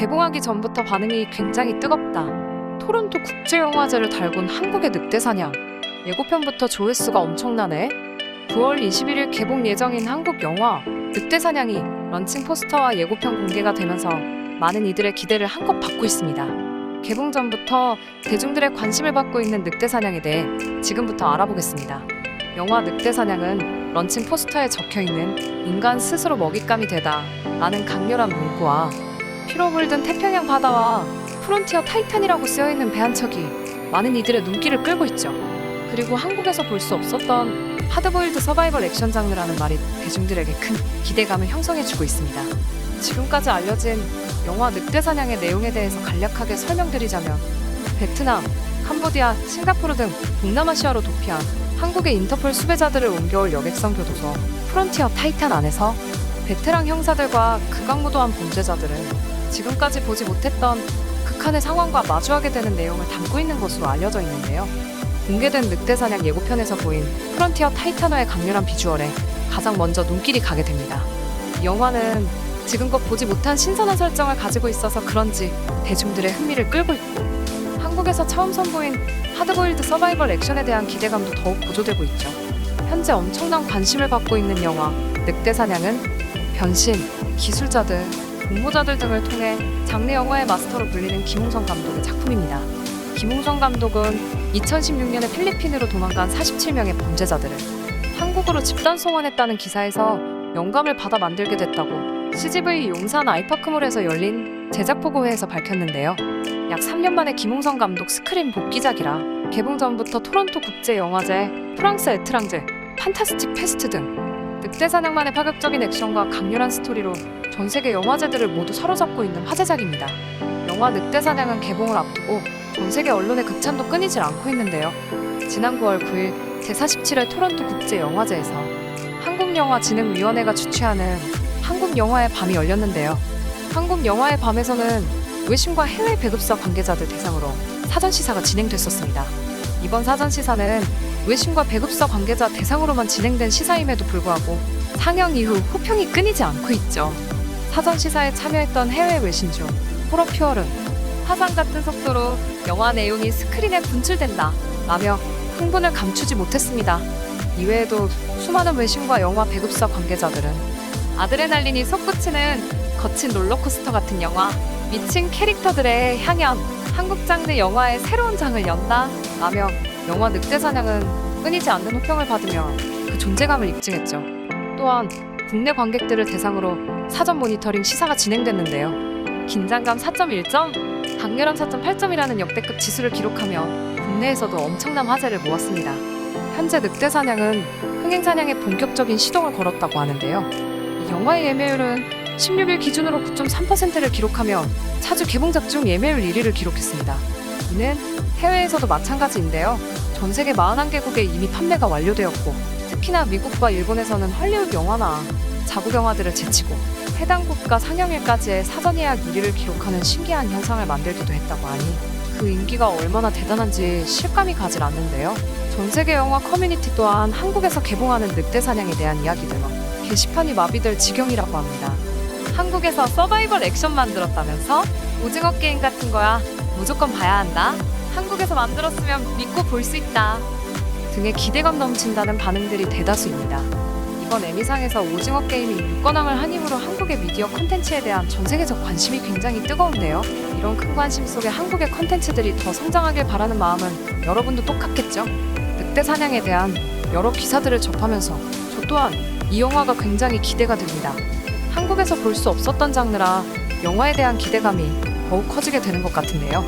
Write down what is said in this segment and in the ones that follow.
개봉하기 전부터 반응이 굉장히 뜨겁다. 토론토 국제영화제를 달군 한국의 늑대사냥. 예고편부터 조회수가 엄청나네. 9월 21일 개봉 예정인 한국 영화 늑대사냥이 런칭 포스터와 예고편 공개가 되면서 많은 이들의 기대를 한껏 받고 있습니다. 개봉 전부터 대중들의 관심을 받고 있는 늑대사냥에 대해 지금부터 알아보겠습니다. 영화 늑대사냥은 런칭 포스터에 적혀있는 인간 스스로 먹잇감이 되다 라는 강렬한 문구와 피로 물든 태평양 바다와 프론티어 타이탄이라고 쓰여있는 배 한 척이 많은 이들의 눈길을 끌고 있죠. 그리고 한국에서 볼 수 없었던 하드보일드 서바이벌 액션 장르라는 말이 대중들에게 큰 기대감을 형성해주고 있습니다. 지금까지 알려진 영화 늑대사냥의 내용에 대해서 간략하게 설명드리자면 베트남, 캄보디아, 싱가포르 등 동남아시아로 도피한 한국의 인터폴 수배자들을 옮겨올 여객선 교도소 프론티어 타이탄 안에서 베테랑 형사들과 극악무도한 범죄자들은 지금까지 보지 못했던 극한의 상황과 마주하게 되는 내용을 담고 있는 것으로 알려져 있는데요. 공개된 늑대사냥 예고편에서 보인 프론티어 타이탄화의 강렬한 비주얼에 가장 먼저 눈길이 가게 됩니다. 이 영화는 지금껏 보지 못한 신선한 설정을 가지고 있어서 그런지 대중들의 흥미를 끌고 있고 한국에서 처음 선보인 하드보일드 서바이벌 액션에 대한 기대감도 더욱 고조되고 있죠. 현재 엄청난 관심을 받고 있는 영화 늑대사냥은 변신, 기술자들, 공모자들 등을 통해 장르 영화의 마스터로 불리는 김웅성 감독의 작품입니다. 김웅성 감독은 2016년에 필리핀으로 도망간 47명의 범죄자들을 한국으로 집단 송환했다는 기사에서 영감을 받아 만들게 됐다고 CGV 용산 아이파크몰에서 열린 제작 보고회에서 밝혔는데요. 약 3년 만에 김웅성 감독 스크린 복귀작이라 개봉 전부터 토론토 국제영화제, 프랑스 에트랑제, 판타스틱 페스트 등 늑대사냥만의 파격적인 액션과 강렬한 스토리로 전 세계 영화제들을 모두 사로잡고 있는 화제작입니다. 영화 늑대사냥은 개봉을 앞두고 전 세계 언론의 극찬도 끊이질 않고 있는데요. 지난 9월 9일 제47회 토론토 국제영화제에서 한국영화진흥위원회가 주최하는 한국영화의 밤이 열렸는데요. 한국영화의 밤에서는 외신과 해외 배급사 관계자들 대상으로 사전시사가 진행됐었습니다. 이번 사전시사는 외신과 배급사 관계자 대상으로만 진행된 시사임에도 불구하고 상영 이후 호평이 끊이지 않고 있죠. 사전시사에 참여했던 해외 외신 중 호러퓨얼은 화상 같은 속도로 영화 내용이 스크린에 분출된다 라며 흥분을 감추지 못했습니다. 이외에도 수많은 외신과 영화 배급사 관계자들은 아드레날린이 솟구치는 거친 롤러코스터 같은 영화, 미친 캐릭터들의 향연, 한국 장르 영화의 새로운 장을 연다 라며 영화 늑대사냥은 끊이지 않는 호평을 받으며 그 존재감을 입증했죠. 또한 국내 관객들을 대상으로 사전 모니터링 시사가 진행됐는데요. 긴장감 4.1점, 강렬함 4.8점이라는 역대급 지수를 기록하며 국내에서도 엄청난 화제를 모았습니다. 현재 늑대사냥은 흥행사냥에 본격적인 시동을 걸었다고 하는데요. 이 영화의 예매율은 16일 기준으로 9.3%를 기록하며 차주 개봉작 중 예매율 1위를 기록했습니다. 이는 해외에서도 마찬가지인데요. 전 세계 41개국에 이미 판매가 완료되었고 특히나 미국과 일본에서는 헐리우드 영화나 자국 영화들을 제치고 해당 국가 상영일까지의 사전 예약 1위를 기록하는 신기한 현상을 만들기도 했다고 하니 그 인기가 얼마나 대단한지 실감이 가질 않는데요. 전 세계 영화 커뮤니티 또한 한국에서 개봉하는 늑대사냥에 대한 이야기들로 게시판이 마비될 지경이라고 합니다. 한국에서 서바이벌 액션 만들었다면서? 오징어 게임 같은 거야. 무조건 봐야 한다. 한국에서 만들었으면 믿고 볼 수 있다. 등의 기대감 넘친다는 반응들이 대다수입니다. 이번 에미상에서 오징어 게임이 유권왕을 한 힘으로 한국의 미디어 콘텐츠에 대한 전 세계적 관심이 굉장히 뜨거운데요. 이런 큰 관심 속에 한국의 콘텐츠들이 더 성장하길 바라는 마음은 여러분도 똑같겠죠? 늑대사냥에 대한 여러 기사들을 접하면서 저 또한 이 영화가 굉장히 기대가 됩니다. 한국에서 볼 수 없었던 장르라 영화에 대한 기대감이 더욱 커지게 되는 것 같은데요.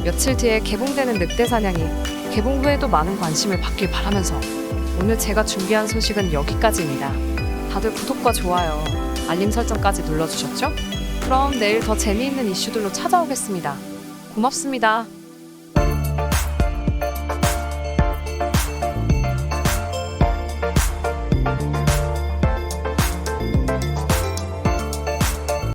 며칠 뒤에 개봉되는 늑대사냥이 개봉 후에도 많은 관심을 받길 바라면서 오늘 제가 준비한 소식은 여기까지입니다. 다들 구독과 좋아요, 알림 설정까지 눌러주셨죠? 그럼 내일 더 재미있는 이슈들로 찾아오겠습니다. 고맙습니다.